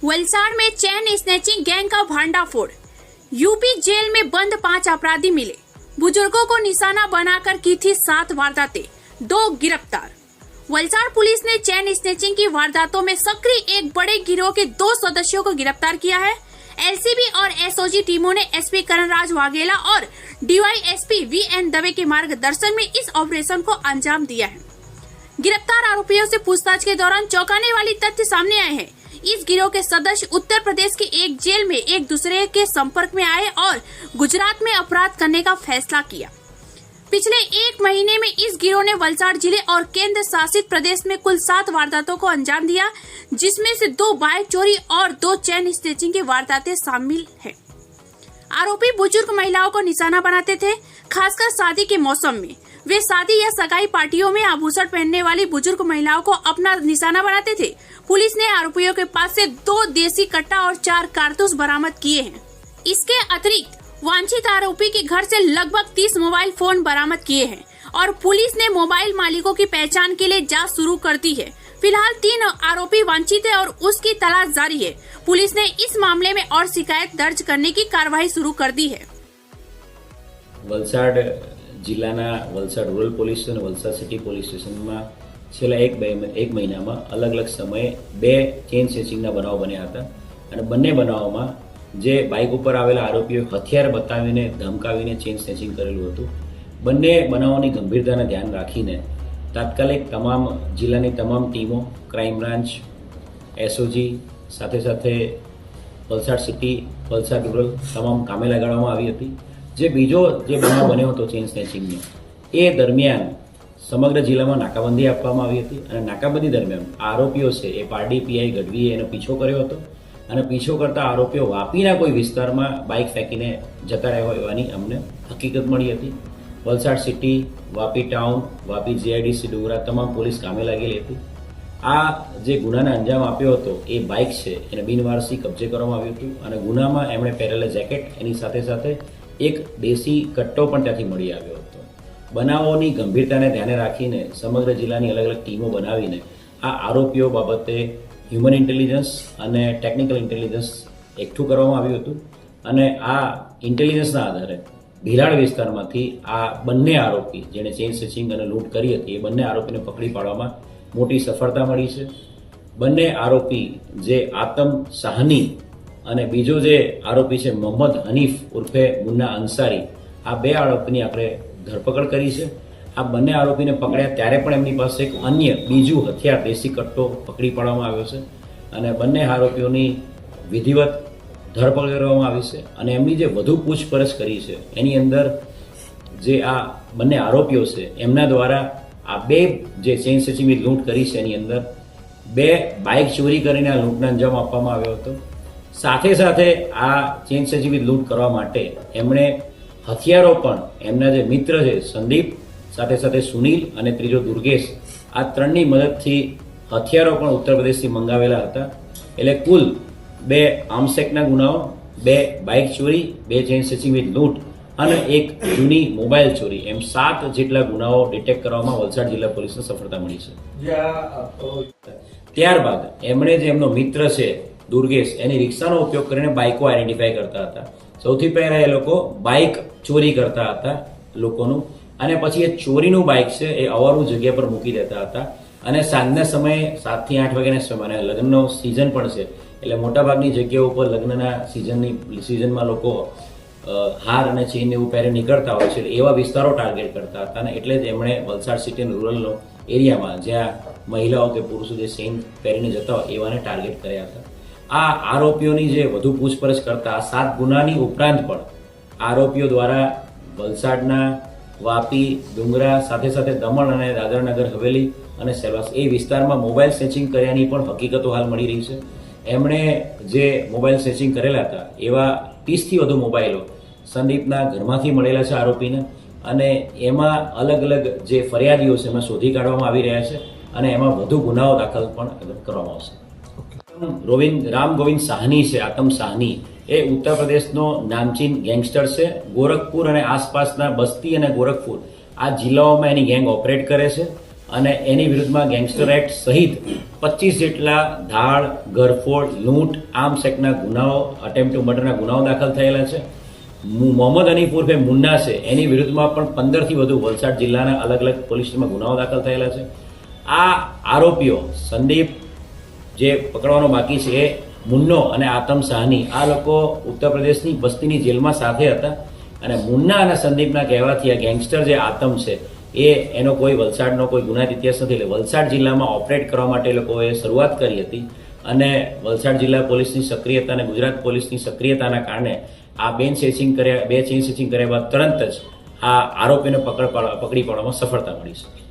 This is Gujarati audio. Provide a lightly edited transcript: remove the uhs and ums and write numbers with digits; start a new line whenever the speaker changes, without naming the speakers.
वलसाड़ में चेन स्नैचिंग गैंग का भांडाफोड़। यूपी जेल में बंद 5 अपराधी मिले। बुजुर्गों को निशाना बनाकर की थी 7 वारदातें, 2 गिरफ्तार। वलसाड़ पुलिस ने चेन स्नैचिंग की वारदातों में सक्रिय एक बड़े गिरोह के 2 सदस्यों को गिरफ्तार किया है। एलसीबी और एसओजी टीमों ने एसपी करणराज वाघेला और डीवाईएसपी वीएन दवे के मार्गदर्शन में इस ऑपरेशन को अंजाम दिया है। गिरफ्तार आरोपियों से पूछताछ के दौरान चौंकाने वाली तथ्य सामने आए हैं। इस गिरोह के सदस्य उत्तर प्रदेश की एक जेल में एक दूसरे के संपर्क में आए और गुजरात में अपराध करने का फैसला किया। पिछले 1 महीने में इस गिरोह ने वलसाड़ जिले और केंद्र शासित प्रदेश में कुल 7 वारदातों को अंजाम दिया, जिसमें से 2 बाइक चोरी और 2 चेन स्नैचिंग की वारदातें शामिल हैं। आरोपी बुजुर्ग महिलाओं को निशाना बनाते थे, खासकर शादी के मौसम में। वे शादी या सगाई पार्टियों में आभूषण पहनने वाली बुजुर्ग महिलाओं को अपना निशाना बनाते थे। पुलिस ने आरोपियों के पास से 2 देसी कट्टा और 4 कारतूस बरामद किए हैं। इसके अतिरिक्त वांछित आरोपी के घर से लगभग 30 मोबाइल फोन बरामद किए हैं और पुलिस ने मोबाइल मालिकों की पहचान के लिए जांच शुरू कर दी है। फिलहाल 3 आरोपी वांछित है और उसकी तलाश जारी है। पुलिस ने इस मामले में और शिकायत दर्ज करने की कार्रवाई शुरू कर दी है।
वलसाड़ जिल्लाना वलसाड़ रूरल पोलीस स्टेशन और वलसाड़ सिटी पोलीस स्टेशन में छेल्ला एक महीनाમાં अलग अलग समये 2 चेन स्नेचिंगना बनाव बन्या हता અને બંને બનાવોમાં જે બાઇક ઉપર આવેલા આરોપીઓ હથિયાર બતાવીને ધમકાવીને ચેન સ્નેચિંગ કરેલું હતું। બંને બનાવોની ગંભીરતાને ધ્યાન રાખીને તાત્કાલિક તમામ જિલ્લાની તમામ ટીમો, ક્રાઇમ બ્રાન્ચ, એસઓજી સાથે સાથે વલસાડ સિટી, વલસાડ રૂરલ તમામ કામે લગાડવામાં આવી હતી। જે બીજો જે બનાવ બન્યો હતો ચેન સ્નેચિંગનો, એ દરમિયાન સમગ્ર જિલ્લામાં નાકાબંધી આપવામાં આવી હતી અને નાકાબંધી દરમિયાન આરોપીઓ છે એ પારડી પીઆઈ ગઢવીએ એનો પીછો કર્યો હતો અને પીછો કરતા આરોપીઓ વાપીના કોઈ વિસ્તારમાં બાઇક ફેંકીને જતા રહ્યા હોવાની અમને હકીકત મળી હતી। Valsad city, Vapi town, Vapi GIDC ડુંગરા તમામ પોલીસ કામે લાગેલી હતી। આ જે ગુનાને અંજામ આપ્યો હતો એ બાઇક છે એને બિનવારસી કબજે કરવામાં આવ્યું હતું અને ગુનામાં એમણે પહેરેલા જેકેટ એની સાથે સાથે એક દેશી કટ્ટો પણ ત્યાંથી મળી આવ્યો હતો। બનાવોની ગંભીરતાને ધ્યાને રાખીને સમગ્ર જિલ્લાની અલગ અલગ ટીમો બનાવીને આ આરોપીઓ બાબતે હ્યુમન ઇન્ટેલિજન્સ અને ટેકનિકલ ઇન્ટેલિજન્સ એકઠું કરવામાં આવ્યું હતું અને આ ઇન્ટેલિજન્સના આધારે ભીલાડ વિસ્તારમાંથી આ બંને આરોપી જેણે ચેન સ્નેચિંગ અને લૂંટ કરી હતી એ બંને આરોપીને પકડી પાડવામાં મોટી સફળતા મળી છે। બંને આરોપી જે આતમ સાહની અને બીજો જે આરોપી છે મોહમ્મદ હનીફ ઉર્ફે મુન્ના અંસારી, આ 2 આરોપીની આપણે ધરપકડ કરી છે। આ બંને આરોપીને પકડ્યા ત્યારે પણ એમની પાસે એક અન્ય બીજું હથિયાર દેશી કટ્ટો પકડી પાડવામાં આવ્યો છે અને બંને આરોપીઓની વિધિવત ધરપકડ કરવામાં આવી છે અને એમની જે વધુ પૂછપરછ કરી છે એની અંદર જે આ બંને આરોપીઓ છે એમના દ્વારા આ 2 જે ચેન સ્નેચિંગ વિથ લૂંટ કરી છે એની અંદર 2 બાઇક ચોરી કરીને આ લૂંટને અંજામ આપવામાં આવ્યો હતો। સાથે સાથે આ ચેન સ્નેચિંગ વિથ લૂંટ કરવા માટે એમણે હથિયારો પણ એમના જે મિત્ર છે સંદીપ, સાથે સાથે સુનિલ અને ત્રીજો દુર્ગેશ, આ 3ની મદદથી હથિયારો પણ ઉત્તર પ્રદેશથી મંગાવેલા હતા। એટલે કુલ 2 આર્મ્સેક્ટના ગુનાઓ, 2 બાઇક ચોરી, 2 ચેન સ્નેચિંગ વિથ લૂંટ અને 1 જૂની મોબાઈલ ચોરી, એમ 7 જેટલા ગુનાઓ ડિટેક્ટ કરવામાં વલસાડ જિલ્લા પોલીસને સફળતા મળી છે। ત્યારબાદ એમણે જે એમનો મિત્ર છે દુર્ગેશ, એની રિક્ષાનો ઉપયોગ કરીને બાઇકો આઈડેન્ટિફાઈ કરતા હતા। સૌથી પહેલા એ લોકો બાઇક ચોરી કરતા હતા લોકોનું અને પછી એ ચોરીનું બાઇક છે એ અવારું જગ્યા પર મૂકી દેતા હતા અને સાંજના સમયે 7 થી 8 વાગ્યાના સમયે લગ્નનો સિઝન પણ છે એટલે મોટાભાગની જગ્યાઓ ઉપર લગ્નના સિઝનમાં લોકો હાર અને ચેન એવું પહેરી નીકળતા હોય છે, એવા વિસ્તારો ટાર્ગેટ કરતા હતા અને એટલે જ એમણે વલસાડ સિટી અને રૂરલનો એરિયામાં જ્યાં મહિલાઓ કે પુરુષો જે ચેન પહેરીને જતા હોય એવાને ટાર્ગેટ કર્યા હતા। આ આરોપીઓની જે વધુ પૂછપરછ કરતા 7 ગુનાની ઉપરાંત પણ આરોપીઓ દ્વારા વલસાડના વાપી, ડુંગરા સાથે સાથે દમણ અને દાદરાનગર હવેલી અને સેલવાસ એ વિસ્તારમાં મોબાઈલ સ્નેચિંગ કર્યાની પણ હકીકતો હાલ મળી રહી છે। એમણે જે મોબાઈલ સ્નેચિંગ કરેલા હતા એવા 30થી વધુ મોબાઈલો સંદીપના ઘરમાંથી મળેલા છે આરોપીને અને એમાં અલગ અલગ જે ફરિયાદીઓ છે એમાં શોધી કાઢવામાં આવી રહ્યા છે અને એમાં વધુ ગુનાઓ દાખલ પણ કરવામાં આવશે। રામ ગોવિંદ સાહની છે, આતમ સાહની, એ ઉત્તર પ્રદેશનો નામચીન ગેંગસ્ટર છે। ગોરખપુર અને આસપાસના બસ્તી અને ગોરખપુર આ જિલ્લાઓમાં એની ગેંગ ઓપરેટ કરે છે અને એની વિરુદ્ધમાં ગેંગસ્ટર એક્ટ સહિત 25 જેટલા ધાડ, ઘરફોડ, લૂંટ, આર્મ્સ એક્ટના ગુનાઓ, અટેમ્પ્ટ ટુ મર્ડરના ગુનાઓ દાખલ થયેલા છે. મોહમ્મદ હનીફ ઉર્ફે મુન્ના છે એની વિરુદ્ધમાં પણ 15 થી વધુ વલસાડ જિલ્લાના અલગ અલગ પોલીસ સ્ટેશનમાં ગુનાઓ દાખલ થયેલા છે. આ આરોપીઓ સંદીપ જે પકડવાનો બાકી છે એ મુન્નો અને આતમ સાહની આ લોકો ઉત્તર પ્રદેશની બસ્તીની જેલમાં સાથે હતા અને મુન્ના અને સંદીપના કહેવાથી આ ગેંગસ્ટર જે આતમ છે એનો કોઈ વલસાડનો કોઈ ગુનાહિત ઇતિહાસ નથી. એટલે વલસાડ જિલ્લામાં ઓપરેટ કરવા માટે એ લોકોએ શરૂઆત કરી હતી અને વલસાડ જિલ્લા પોલીસની સક્રિયતા અને ગુજરાત પોલીસની સક્રિયતાના કારણે આ બે ચેઇન સ્નેચિંગ કર્યા બાદ તરત જ આ આરોપીને પકડી પાડવામાં સફળતા મળી છે.